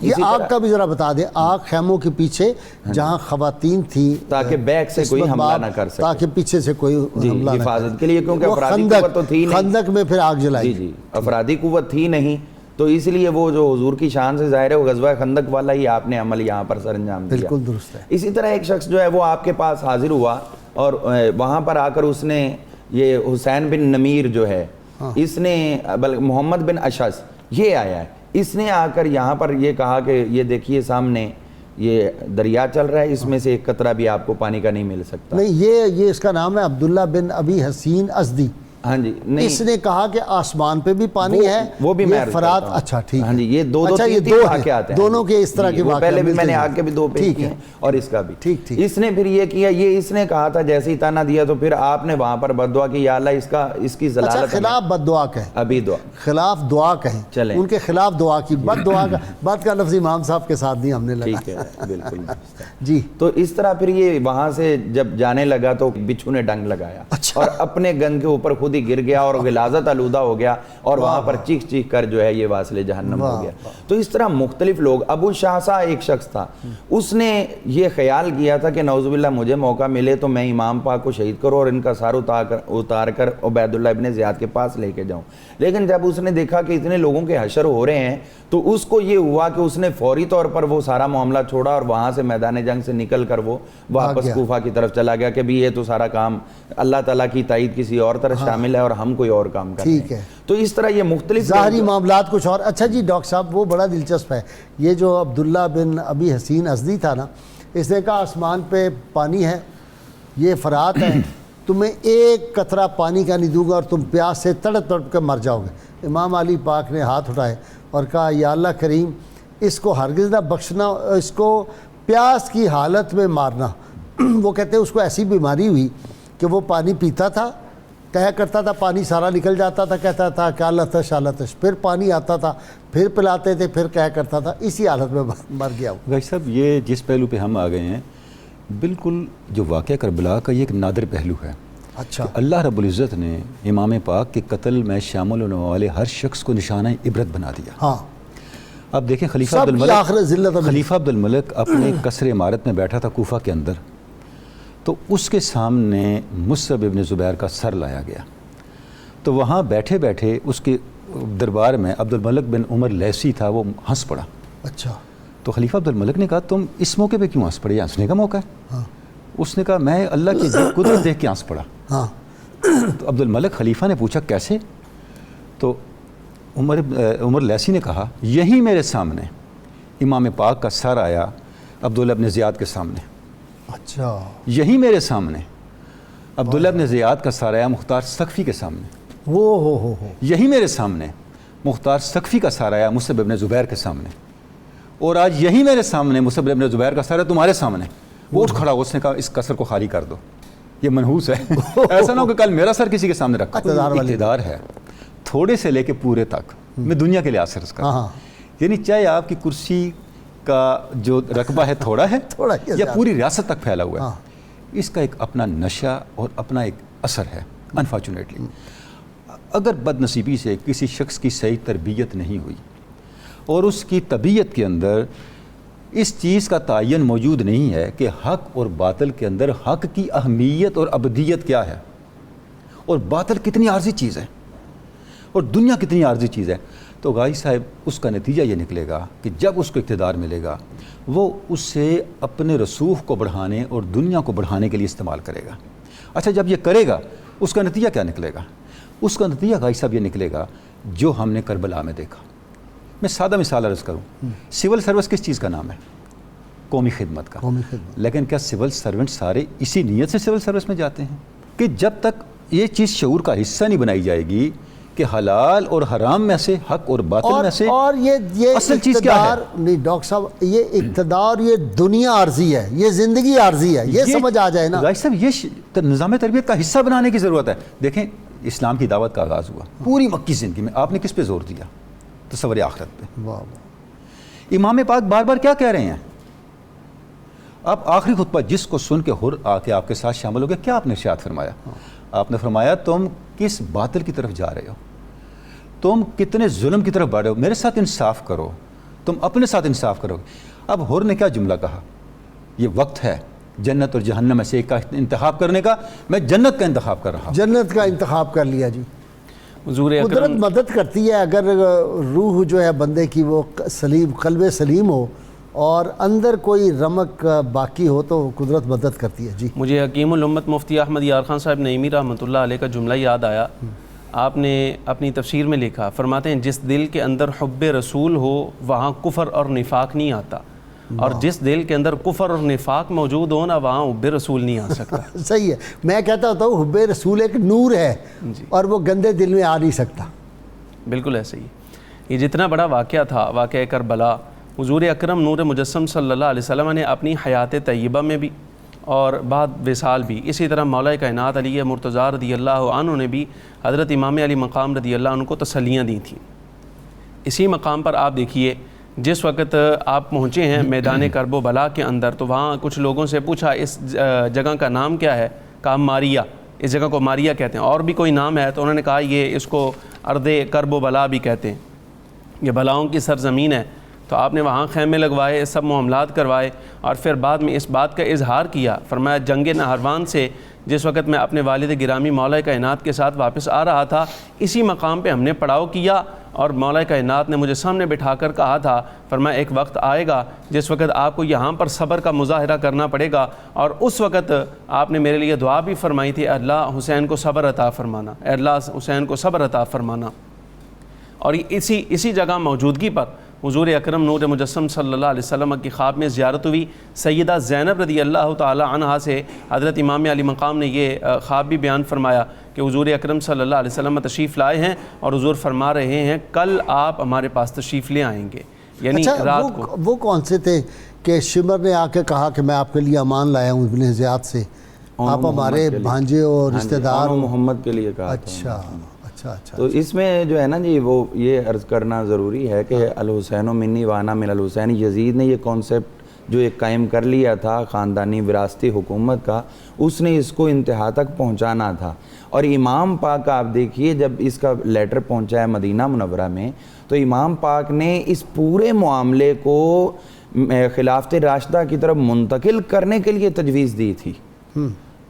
یہ آگ کا بھی ذرا بتا دیں. آگ خیموں کے پیچھے جہاں خواتین تھیں تاکہ بیک سے کوئی حملہ نہ کر سکے، تاکہ پیچھے سے کوئی حملہ نہ حفاظت کے لیے، کیونکہ افرادی قوت تو تھی نہیں. خندق میں پھر آگ جلائی. جی افرادی قوت تھی نہیں، تو اس لیے وہ جو حضور کی شان سے ظاہر ہے وہ غزوہ خندق والا ہی آپ نے عمل یہاں پر سر انجام دیا. بالکل درست ہے. اسی طرح ایک شخص جو ہے وہ آپ کے پاس حاضر ہوا اور وہاں پر آ کر اس نے یہ حسین بن نمیر جو ہے اس نے محمد بن اشعث یہ آیا ہے، اس نے آ کر یہاں پر یہ کہا کہ یہ دیکھیے سامنے یہ دریا چل رہا ہے، اس میں سے ایک قطرہ بھی آپ کو پانی کا نہیں مل سکتا. نہیں یہ اس کا نام ہے عبداللہ بن ابی حسین ازدی. ہاں جی نہیں اس نے کہا کہ آسمان پہ بھی پانی ہے، وہ بھی میں فرات. اچھا ٹھیک. ہاں جی یہ دو تین واقعات ہیں دونوں کے اس طرح کے واقعات. پہلے بھی میں نے آگے بھی دو پیش کیے ہیں اور اس کا بھی. ٹھیک. اس نے پھر یہ کیا، یہ اس نے کہا تھا جیسے ہی تانا دیا تو پھر آپ نے وہاں پر بددعا کی، یا اللہ اس کی ضلالت. اچھا خلاف بد دعا کہیں، ابھی دعا خلاف دعا کہیں، چلیں ان کے خلاف دعا کی. بد دعا کا بد کا لفظ امام صاحب کے ساتھ نہیں ہم نے لگا. ٹھیک ہے بالکل. جی تو اس طرح پھر یہ وہاں سے جب جانے لگا تو بچھو نے ڈنگ لگایا اور اپنے گن کے اوپر خود خود ہی گر گیا اور غلاظت آلودہ ہو گیا اور وہاں پر چیخ چیخ کر جو ہے یہ واصل جہنم ہو گیا. تو اس طرح مختلف لوگ. ابو شاہسا ایک شخص تھا, اس نے یہ خیال کیا تھا کہ نعوذ باللہ مجھے موقع ملے تو میں امام پاک کو شہید کروں اور ان کا سار اتار کر عبید اللہ ابن زیاد کے پاس لے کے جاؤں. لیکن جب اس نے دیکھا کہ اتنے لوگوں کے حشر ہو رہے ہیں تو اس کو یہ ہوا کہ اس نے فوری طور پر وہ سارا معاملہ چھوڑا اور وہاں سے میدان جنگ سے نکل کر وہ واپس کوفہ کی طرف چلا گیا کہ بھی یہ تو سارا کام اللہ تعالیٰ کی تائید کسی اور طرح شامل ہے اور ہم کوئی اور کام کر رہے ہیں. تو اس طرح یہ مختلف ظاہری معاملات کچھ اور. اچھا جی ڈاکٹر صاحب وہ بڑا دلچسپ ہے, یہ جو عبداللہ بن ابی حسین ازدی تھا نا, اس نے کہا آسمان پہ پانی ہے, یہ فرات ہے, تمہیں ایک قطرہ پانی کا نہیں دوں گا اور تم پیاس سے تڑپ تڑپ کے مر جاؤ گے. امام علی پاک نے ہاتھ اٹھائے اور کہا یا اللہ کریم اس کو ہرگز نہ بخشنا, اس کو پیاس کی حالت میں مارنا. وہ کہتے ہیں اس کو ایسی بیماری ہوئی کہ وہ پانی پیتا تھا, کہا کرتا تھا پانی سارا نکل جاتا تھا, کہتا تھا کہ لتش لتش, پھر پانی آتا تھا, پھر پلاتے تھے, پھر کہا کرتا تھا, اسی حالت میں مر گیا. بھائی صاحب یہ جس پہلو پہ ہم آ گئے ہیں بالکل جو واقعہ کربلا کا یہ ایک نادر پہلو ہے. اچھا, اللہ رب العزت نے امام پاک کے قتل میں شامل ہونے والے ہر شخص کو نشانہ عبرت بنا دیا. ہاں اب دیکھیں خلیفہ عبد الملک اپنے قصر عمارت میں بیٹھا تھا کوفہ کے اندر, تو اس کے سامنے مصعب ابن زبیر کا سر لایا گیا. تو وہاں بیٹھے بیٹھے اس کے دربار میں عبد الملک بن عمر لیسی تھا, وہ ہنس پڑا. اچھا, تو خلیفہ عبد الملک نے کہا تم اس موقع پہ کیوں ہنس پڑے, ہنسنے کا موقع ہے. اس نے کہا میں اللہ کی قدرت دیکھ کے ہنس پڑا. تو عبد الملک خلیفہ نے پوچھا کیسے؟ تو عمر لیسی نے کہا یہی میرے سامنے امام پاک کا سر آیا عبداللہ ابن زیاد کے سامنے. اچھا, یہی میرے سامنے عبداللہ ابن زیاد کا سر آیا مختار ثقفی کے سامنے. ہو یہی میرے سامنے مختار ثقفی کا سر آیا مصعب ابن زبیر کے سامنے. اور آج یہی میرے سامنے مصعب ابن زبیر کا سر ہے تمہارے سامنے. وہ اٹھ کھڑا, اس نے کہا اس قصر کو خالی کر دو, یہ منحوس ہے. ایسا نہ ہو کہ کل میرا سر کسی کے سامنے رکھا. اقتدار ہے تھوڑے سے لے کے پورے تک, میں دنیا کے لحاظ سے عرض کرتا ہوں, یعنی چاہے آپ کی کرسی کا جو رقبہ ہے تھوڑا ہے یا پوری ریاست تک پھیلا ہوا ہے, اس کا ایک اپنا نشہ اور اپنا ایک اثر ہے. انفارچونیٹلی اگر بد نصیبی سے کسی شخص کی صحیح تربیت نہیں ہوئی اور اس کی طبیعت کے اندر اس چیز کا تعین موجود نہیں ہے کہ حق اور باطل کے اندر حق کی اہمیت اور ابدیت کیا ہے اور باطل کتنی عارضی چیز ہے اور دنیا کتنی عارضی چیز ہے, تو غازی صاحب اس کا نتیجہ یہ نکلے گا کہ جب اس کو اقتدار ملے گا وہ اس سے اپنے رسوخ کو بڑھانے اور دنیا کو بڑھانے کے لیے استعمال کرے گا. اچھا جب یہ کرے گا اس کا نتیجہ کیا نکلے گا؟ اس کا نتیجہ غازی صاحب یہ نکلے گا جو ہم نے کربلا میں دیکھا. میں سادہ مثال عرض کروں, سول سروس کس چیز کا نام ہے؟ قومی خدمت کا. لیکن کیا سول سرونٹ سارے اسی نیت سے سول سروس میں جاتے ہیں کہ جب تک یہ چیز شعور کا حصہ نہیں بنائی جائے گی کہ حلال اور حرام میں سے حق اور باطل میں سے اور یہ اصل چیز کیا ہے؟ نہیں ڈاکٹر صاحب یہ اقتدار, یہ دنیا عارضی ہے, یہ زندگی عارضی ہے, یہ سمجھ آ جائے نا غازی صاحب. یہ نظام تربیت کا حصہ بنانے کی ضرورت ہے. دیکھیں اسلام کی دعوت کا آغاز ہوا پوری مکی زندگی میں, آپ نے کس پہ زور دیا؟ تصور آخرت پہ. امام پاک بار بار کیا کہہ رہے ہیں؟ اب آخری خطبہ جس کو سن کے حر آ کے آپ کے ساتھ شامل ہو گیا, کیا آپ نے ارشاد فرمایا؟ آپ نے فرمایا تم کس باطل کی طرف جا رہے ہو, تم کتنے ظلم کی طرف بڑھ رہے ہو, میرے ساتھ انصاف کرو, تم اپنے ساتھ انصاف کرو. اب حر نے کیا جملہ کہا؟ یہ وقت ہے جنت اور جہنم میں سے ایک کا انتخاب کرنے کا, میں جنت کا انتخاب کر رہا ہوں. جنت کا انتخاب کر لیا جی. حضور قدرت اکرم مدد کرتی ہے اگر روح جو ہے بندے کی وہ سلیم, قلب سلیم ہو اور اندر کوئی رمق باقی ہو تو قدرت مدد کرتی ہے. جی مجھے حکیم الامت مفتی احمد یار خان صاحب نعیمی رحمۃ اللہ علیہ کا جملہ یاد آیا. آپ نے اپنی تفسیر میں لکھا, فرماتے ہیں جس دل کے اندر حب رسول ہو وہاں کفر اور نفاق نہیں آتا, اور جس دل کے اندر کفر اور نفاق موجود ہو نا وہاں حب رسول نہیں آ سکتا. صحیح ہے. میں کہتا ہوتا ہوں حب رسول ایک نور ہے اور وہ گندے دل میں آ نہیں سکتا. بالکل ایسے ہی. یہ جتنا بڑا واقعہ تھا, واقعہ کربلا, حضور اکرم نور مجسم صلی اللہ علیہ وسلم نے اپنی حیات طیبہ میں بھی اور بعد وصال بھی, اسی طرح مولا کائنات علی مرتضیٰ رضی اللہ عنہ نے بھی حضرت امام علی مقام رضی اللہ عنہ کو تسلیاں دی تھیں. اسی مقام پر آپ دیکھیے جس وقت آپ پہنچے ہیں میدان کرب و بلا کے اندر, تو وہاں کچھ لوگوں سے پوچھا اس جگہ کا نام کیا ہے؟ کہا ماریا. اس جگہ کو ماریہ کہتے ہیں، اور بھی کوئی نام ہے، تو انہوں نے کہا یہ اس کو ارض کرب و بلا بھی کہتے ہیں، یہ بلاؤں کی سرزمین ہے۔ تو آپ نے وہاں خیمے لگوائے، سب معاملات کروائے، اور پھر بعد میں اس بات کا اظہار کیا، فرمایا جنگ نہروان سے جس وقت میں اپنے والد گرامی مولا کائنات کے ساتھ واپس آ رہا تھا، اسی مقام پہ ہم نے پڑاؤ کیا، اور مولا کائنات نے مجھے سامنے بٹھا کر کہا تھا، فرمایا ایک وقت آئے گا جس وقت آپ کو یہاں پر صبر کا مظاہرہ کرنا پڑے گا، اور اس وقت آپ نے میرے لیے دعا بھی فرمائی تھی، اے اللہ حسین کو صبر عطا فرمانا، اے اللہ حسین کو صبر عطا فرمانا۔ اور اسی جگہ موجودگی پر حضور اکرم نور مجسم صلی اللہ علیہ وسلم کی خواب میں زیارت ہوئی۔ سیدہ زینب رضی اللہ تعالی عنہا سے حضرت امام علی مقام نے یہ خواب بھی بیان فرمایا کہ حضور اکرم صلی اللہ علیہ وسلم تشریف لائے ہیں، اور حضور فرما رہے ہیں کل آپ ہمارے پاس تشریف لے آئیں گے، یعنی رات کو۔ وہ کون سے تھے کہ شمر نے آ کے کہا کہ میں آپ کے لیے امان لایا ہوں ابن زیاد سے، آپ ہمارے بھانجے اور رشتہ دار محمد کے لیے کہا؟ اچھا۔ تو اس میں جو ہے نا جی، وہ یہ عرض کرنا ضروری ہے کہ الحسین منی وانا من الحسین، یزید نے یہ کانسیپٹ جو ایک قائم کر لیا تھا خاندانی وراثتی حکومت کا، اس نے اس کو انتہا تک پہنچانا تھا۔ اور امام پاک آپ دیکھیے جب اس کا لیٹر پہنچا ہے مدینہ منورہ میں، تو امام پاک نے اس پورے معاملے کو خلافت راشدہ کی طرف منتقل کرنے کے لیے تجویز دی تھی۔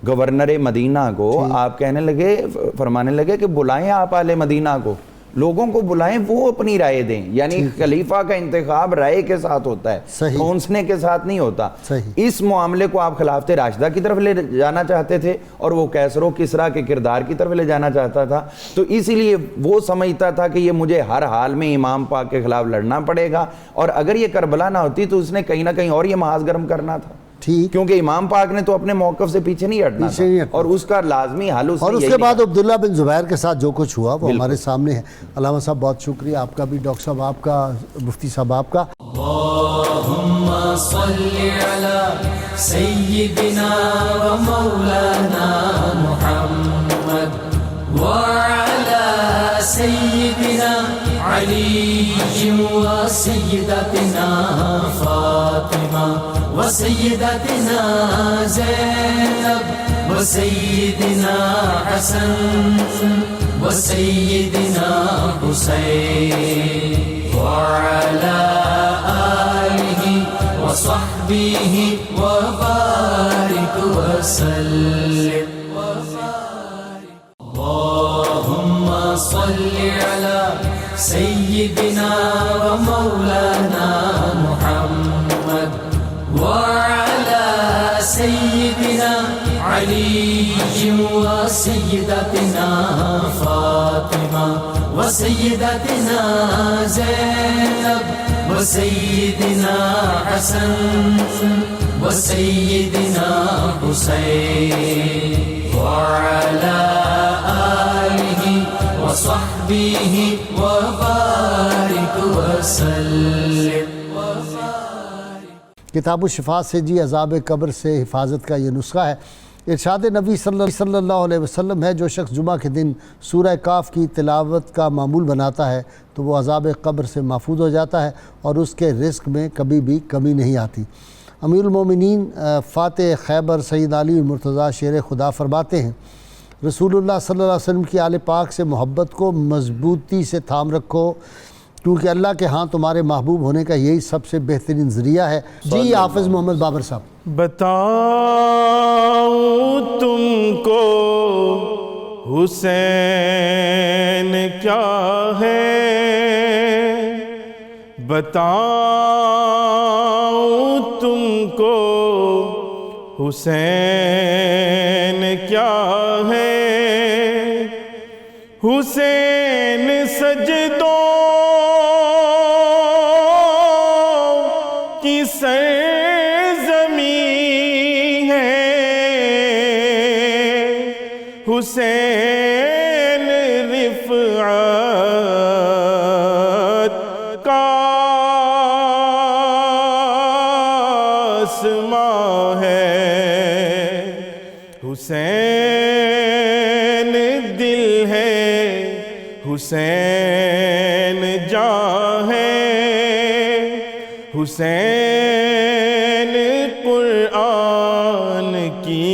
گورنر مدینہ کو آپ کہنے لگے، فرمانے لگے کہ بلائیں آپ اہل مدینہ کو، لوگوں کو بلائیں، وہ اپنی رائے دیں، یعنی خلیفہ کا انتخاب رائے کے ساتھ ہوتا ہے، کھونسنے کے ساتھ نہیں ہوتا۔ اس معاملے کو آپ خلافت راشدہ کی طرف لے جانا چاہتے تھے، اور وہ کیسر و کسریٰ کے کردار کی طرف لے جانا چاہتا تھا، تو اسی لیے وہ سمجھتا تھا کہ یہ مجھے ہر حال میں امام پاک کے خلاف لڑنا پڑے گا، اور اگر یہ کربلا نہ ہوتی تو اس نے کہیں نہ کہیں اور یہ محاذ گرم کرنا تھا، کیونکہ امام پاک نے تو اپنے موقف سے پیچھے نہیں ہٹنا تھا، اور اس کا لازمی حل اس نے اور اس کے بعد عبداللہ بن زبیر کے ساتھ جو کچھ ہوا وہ ہمارے سامنے ہے۔ علامہ صاحب بہت شکریہ آپ کا بھی، ڈاکٹر صاحب آپ کا، مفتی صاحب آپ کا۔ اللہم صلی علی سیدنا و مولانا محمد وعلی سیدنا علی و سیدتنا فاطمہ و سیدتنا زینب و سیدنا حسن و سیدنا حسین وعلى آله وصحبه وبارك وسلم اللهم صل على سيدنا ومولانا محمد وعلى سيدنا علي وسيدتنا فاطمة وسيدتنا زينب وسيدنا حسن وسيدنا حسين وعلى آله وصحبه وبارك وسلم۔ کتاب الشفاء سے جی عذاب قبر سے حفاظت کا یہ نسخہ ہے۔ ارشاد نبی صلی اللہ علیہ وسلم ہے، جو شخص جمعہ کے دن سورہ کاف کی تلاوت کا معمول بناتا ہے تو وہ عذاب قبر سے محفوظ ہو جاتا ہے، اور اس کے رزق میں کبھی بھی کمی نہیں آتی۔ امیر المومنین فاتح خیبر سید علی مرتضیٰ شیر خدا فرماتے ہیں، رسول اللہ صلی اللہ علیہ وسلم کی آل پاک سے محبت کو مضبوطی سے تھام رکھو، کیونکہ اللہ کے ہاں تمہارے محبوب ہونے کا یہی سب سے بہترین ذریعہ ہے۔ جی حافظ محمد بابر صاحب۔ بتاؤں تم کو حسین کیا ہے، بتاؤں تم کو حسین کیا ہے، حسین سجدوں کی سرزمین ہے، حسین رفعت کا آسماں ہے، حسین دل ہے، حسین جاں ہے، حسین قرآن کی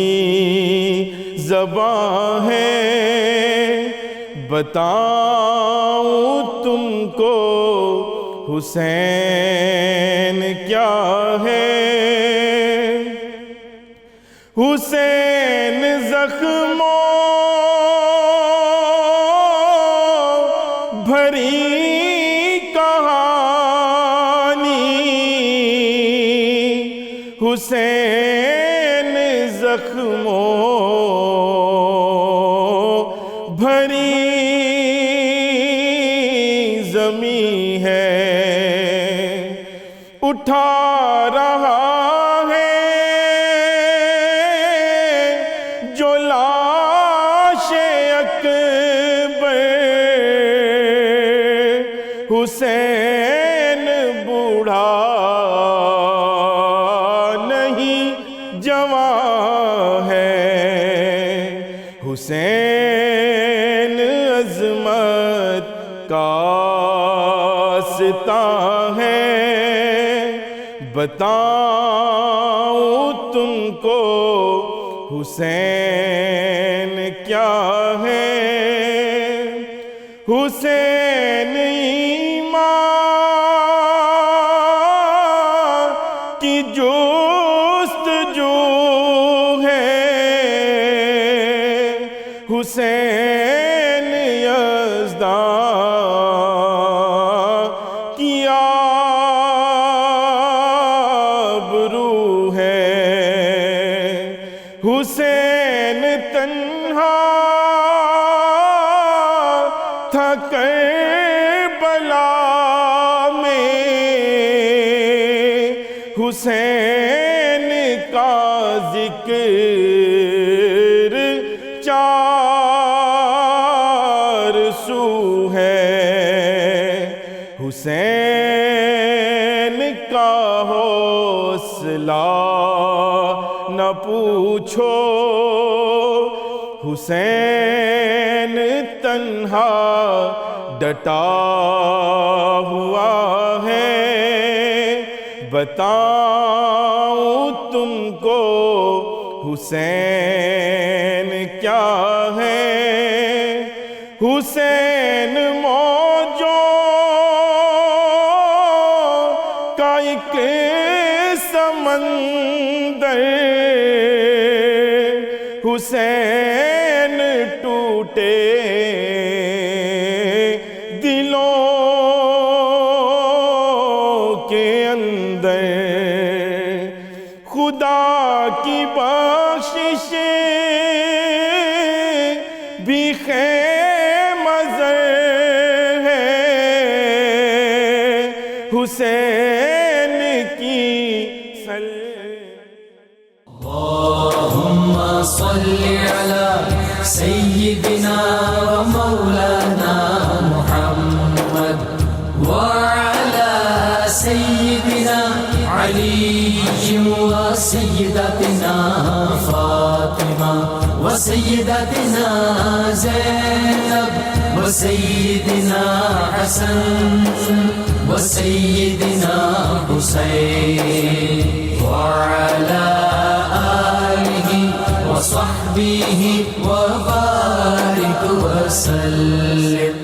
زبان وفا ہے، بتاؤں تم کو حسین کیا ہے۔ حسین زخموں بھری کہانی، حسین زخموں بھری زمیں ہے، اٹھا رہا ہے جو لاش اکبر، حسین بوڑھا نہیں جوان ہے، حسین عظمت کا ستا ہے، بتاؤں تم کو حسین کیا ہے۔ حسین ایمان کی جستجو ہے، حسین یزدان کی آبرو ہے، حسین تنہا تھا کربلا میں، حسین کا ذکر چار سو ہے، حسین کا حوصلہ نہ پوچھو، حسین تنہا ڈٹا ہوا ہے، بتاؤں تم کو حسین کیا ہے۔ حسین موجوں کا ایک سمندر، حسین ٹوٹے دلوں کے اندر، خدا کی بخشش بھی خیر مظہر ہے، حسین کی اللهم صل على سيدنا ومولانا محمد وعلى سيدنا علي وسيدتنا فاطمة وسيدتنا زينب وسيدنا حسن وسيدنا حسين وعلى آله وصحبه وبارك وسلم